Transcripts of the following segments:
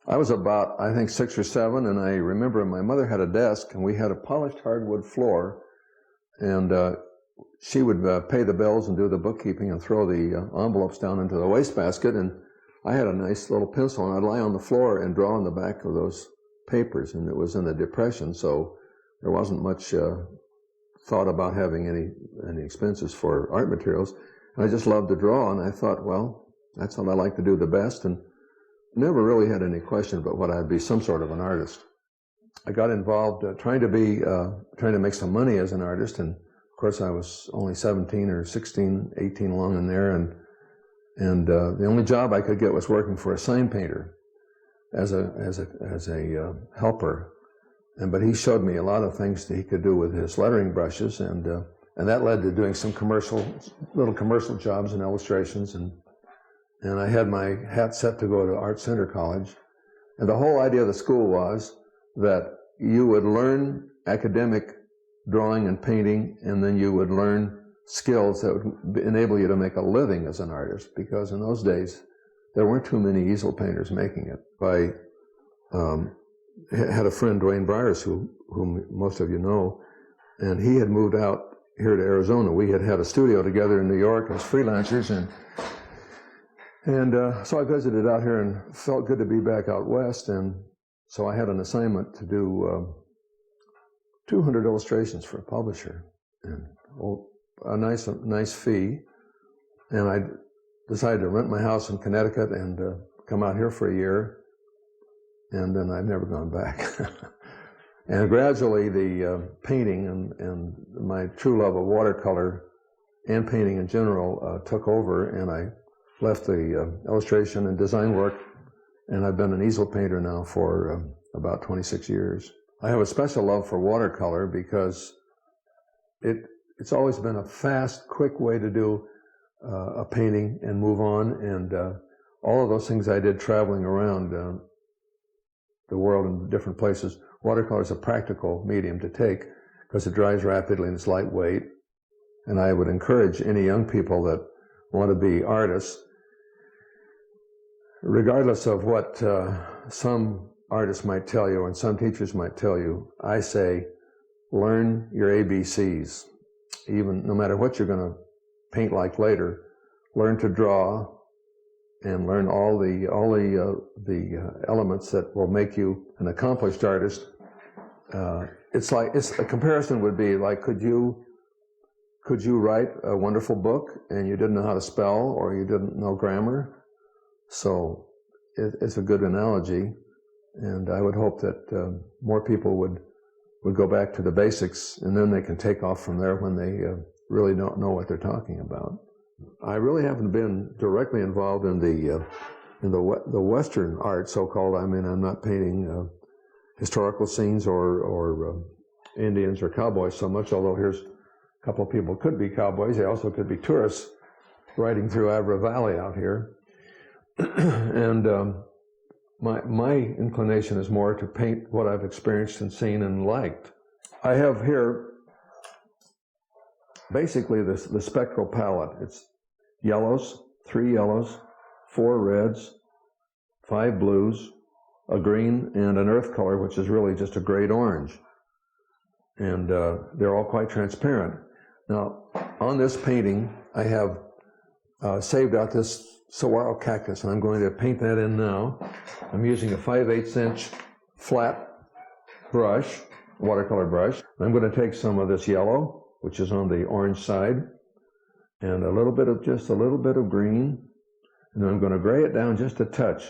I was about, I think, 6 or 7, and I remember my mother had a desk, and we had a polished hardwood floor, and she would pay the bills and do the bookkeeping and throw the envelopes down into the wastebasket, and I had a nice little pencil, and I'd lie on the floor and draw on the back of those papers, and it was in the Depression, so there wasn't much thought about having any expenses for art materials. And I just loved to draw, and I thought, well, that's what I like to do the best, and never really had any question about what I'd be some sort of an artist. I got involved trying to make some money as an artist, and of course I was only 17 or 16, 18 along in there, and the only job I could get was working for a sign painter as a helper. But he showed me a lot of things that he could do with his lettering brushes, and that led to doing some little commercial jobs and illustrations, and I had my hat set to go to Art Center College. And the whole idea of the school was that you would learn academic drawing and painting, and then you would learn skills that would enable you to make a living as an artist, because in those days there weren't too many easel painters making it. I had a friend, Dwayne Byers, whom most of you know, and he had moved out here to Arizona. We had a studio together in New York as freelancers, and so I visited out here and felt good to be back out west, and so I had an assignment to do 200 illustrations for a publisher, and a nice fee, and I decided to rent my house in Connecticut and come out here for a year, and then I've never gone back. And gradually the painting and my true love of watercolor and painting in general took over, and I left the illustration and design work, and I've been an easel painter now for about 26 years. I have a special love for watercolor because it's always been a fast, quick way to do a painting and move on, and all of those things I did traveling around the world in different places. Watercolor is a practical medium to take because it dries rapidly and it's lightweight, and I would encourage any young people that want to be artists, regardless of what some artists might tell you and some teachers might tell you, I say learn your ABCs. Even no matter what you're going to paint like later, learn to draw and learn all the elements that will make you an accomplished artist. A comparison would be like, could you write a wonderful book and you didn't know how to spell or you didn't know grammar? So it's a good analogy, and I would hope that more people would go back to the basics, and then they can take off from there when they really don't know what they're talking about. I really haven't been directly involved in the Western art, so-called. I mean, I'm not painting historical scenes or Indians or cowboys so much, although here's a couple of people could be cowboys. They also could be tourists riding through Abra Valley out here. And my inclination is more to paint what I've experienced and seen and liked. I have here basically the spectral palette. It's yellows, 3 yellows, 4 reds, 5 blues, a green, and an earth color, which is really just a great orange. And they're all quite transparent. Now, on this painting, I have saved out this saguaro cactus, and I'm going to paint that in now. I'm using a 5/8 inch flat brush, watercolor brush. I'm going to take some of this yellow, which is on the orange side, and just a little bit of green, and then I'm going to gray it down just a touch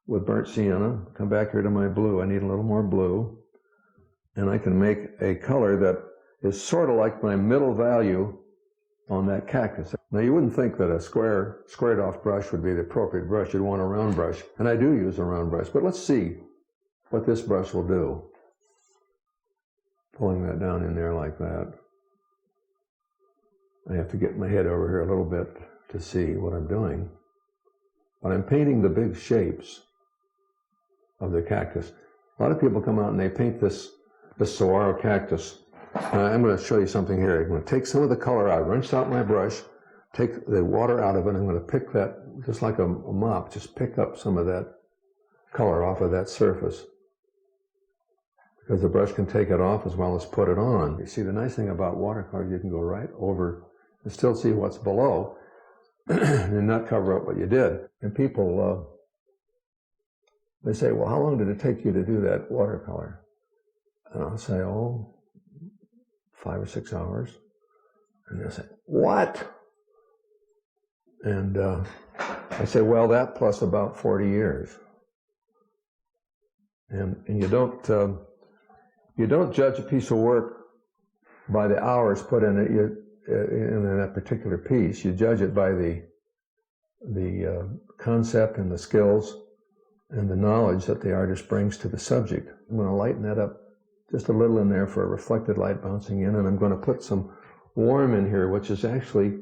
with burnt sienna. Come back here to my blue. I need a little more blue, and I can make a color that is sort of like my middle value on that cactus. Now, you wouldn't think that a squared off brush would be the appropriate brush. You'd want a round brush, and I do use a round brush, but let's see what this brush will do. Pulling that down in there like that. I have to get my head over here a little bit to see what I'm doing. But I'm painting the big shapes of the cactus. A lot of people come out and they paint this saguaro cactus. I'm going to show you something here. I'm going to take some of the color out, rinse out my brush, take the water out of it, and I'm going to pick that, just like a mop, just pick up some of that color off of that surface, because the brush can take it off as well as put it on. You see, the nice thing about watercolor, you can go right over and still see what's below and not cover up what you did. And people, they say, well, how long did it take you to do that watercolor? And I'll say, 5 or 6 hours. And they'll say, what? And I say, well, that plus about 40 years. And you don't judge a piece of work by the hours put in it in that particular piece. You judge it by the concept and the skills and the knowledge that the artist brings to the subject. I'm going to lighten that up just a little in there for a reflected light bouncing in, and I'm going to put some warm in here, which is actually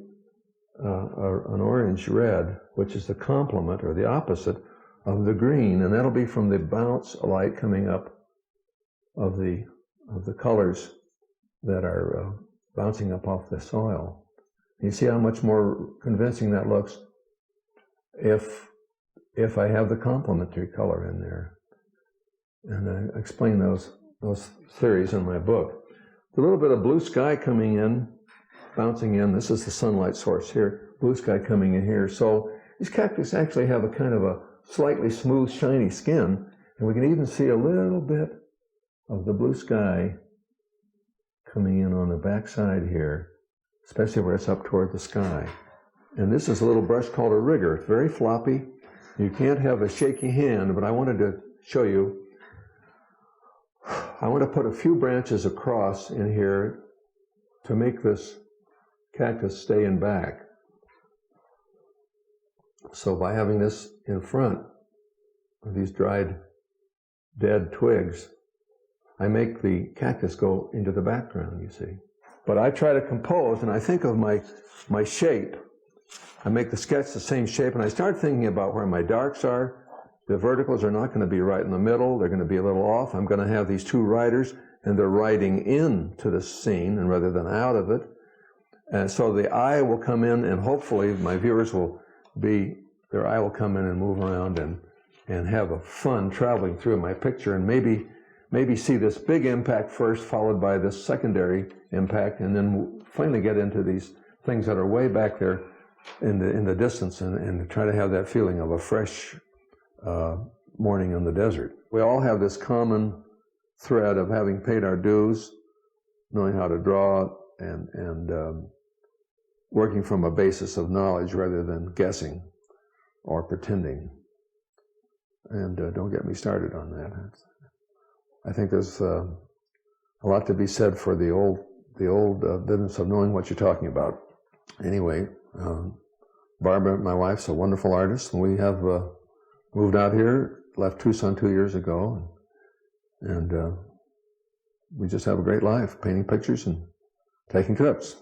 an orange red, which is the complement or the opposite of the green, and that'll be from the bounce light coming up of the colors that are bouncing up off the soil. You see how much more convincing that looks if I have the complementary color in there. And I explain those theories in my book. A little bit of blue sky coming in, bouncing in. This is the sunlight source here. Blue sky coming in here. So these cactus actually have a kind of a slightly smooth, shiny skin, and we can even see a little bit of the blue sky coming in on the backside here, especially where it's up toward the sky. And this is a little brush called a rigger. It's very floppy. You can't have a shaky hand, but I wanted to show you. I want to put a few branches across in here to make this cactus stay in back. So by having this in front of these dried, dead twigs, I make the cactus go into the background, you see. But I try to compose, and I think of my shape. I make the sketch the same shape, and I start thinking about where my darks are. The verticals are not going to be right in the middle. They're going to be a little off. I'm going to have these two writers, and they're writing into the scene and rather than out of it. And so the eye will come in, and hopefully my viewers their eye will come in and move around and have a fun traveling through my picture, and maybe see this big impact first, followed by this secondary impact, and then finally get into these things that are way back there in the distance, and try to have that feeling of a fresh morning in the desert. We all have this common thread of having paid our dues, knowing how to draw, and working from a basis of knowledge rather than guessing or pretending. And don't get me started on that. I think there's a lot to be said for the old business of knowing what you're talking about. Anyway, Barbara, my wife's a wonderful artist, and we have moved out here, left Tucson 2 years ago, and we just have a great life, painting pictures and taking trips.